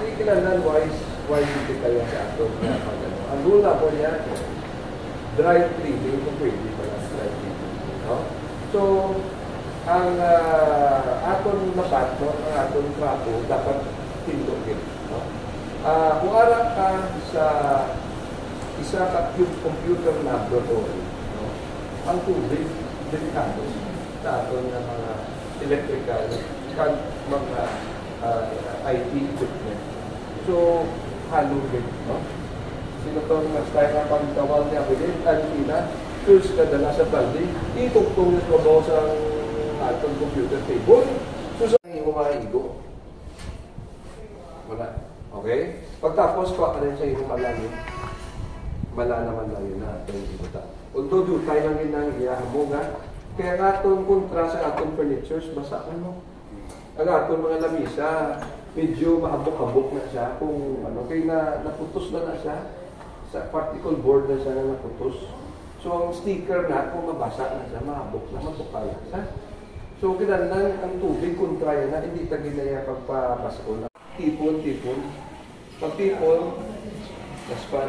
Hindi kailangan why hindi kaya sa ato na pag-ano. Ang rule po niya, dry cleaning kung pwede pala dry cleaning. No? So, ang aton labat, no, ang aton trapo, dapat tindogin. No? Kung arak ka sa isa ka computer laboratory, no, ang tubig, delikado sa aton ng mga electrical, mga IT equipment. So, halugin. No? Sino itong mas-tayo ng pagkawal niya, bilin, kanina, first ka dala sa balde, itugtong na trabaho sa atong computer table. So, sa iyo maigo. Wala. Okay? Pagtapos ko, ano sa iyo malalim? Mala naman lang yun na atong ibuta. Although, doon tayo lang yun ang iyahamog, ha? Kaya nga atong kontra sa atong furnitures, basa ano? Ang atong mga lamisa, medyo mahabok-habok na siya kung ano, kaya naputos na siya. Sa particle board na siya na naputos. So, ang sticker na, kung mabasa na siya, mahabok na, mabukal na siya. So, kinanang ang tubig, kontra yan na, hindi tagin na yan pagpapasko na. Tipon. Pag tipon, gaspan.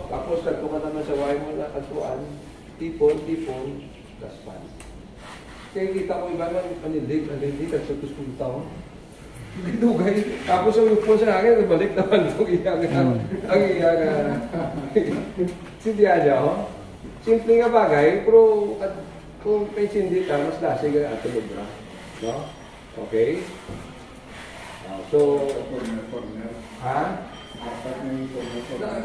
Tapos, kanto ka naman sa wire mo na kantuan, tipon, gaspan. Kaya kita ko iba ng panilig, nagsutos kong taon. Dugay. Tapos ang upo sa akin, balik naman itong iyaga. Ang iyaga. Sindihan niya ako. Simple nga bagay, pero kung may sindi ka, mas lasig ang ato lubra. No? Okay? So, ha?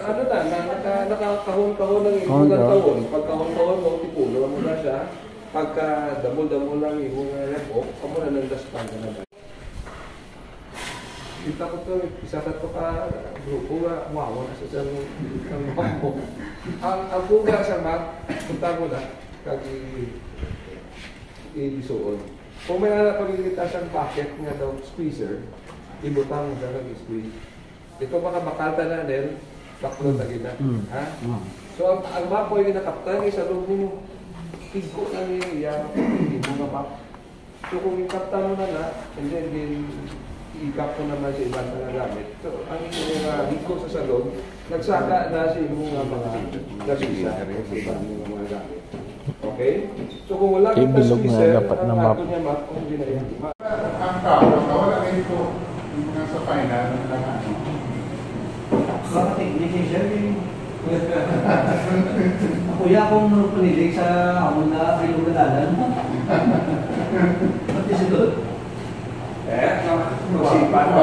Ano na, nakakahon-kahon ng ibang taon. Pagkahon-kahon mo, tipulo mo na siya. Pagka damol-damol lang yung repo, kamo na nandaspan ka na ba? Kita ko ito, isa ka ito ka grupo nga, wow, nasa siyang mambo. Ang buga sa map, punta mo na, i-isuon. Kung may anak pagkikita siyang packet nga daw squeezer, ibutang mo siya nag-squeeze. Ito makabakalta na din, baklo na gina. Ha? So, ang map mo yung nakaptan, isa loob mo, tigko na niya, hindi mo nga map. So, kung ikaptan mo na, and then i-cap ko naman sa ibang mga gamit. So, ang mga hiko sa salon, nagsaka na sa mga nabisa sa ibang mga gamit. Okay? So, kung wala kita squeezer, ang ato niya map, kung hindi na yan. Ang tao, wala rin ito yung nasa final ng lahat. Baka technician yung kuya akong panilig sa amon na ilugalalan. Pati si Dod. Masipan.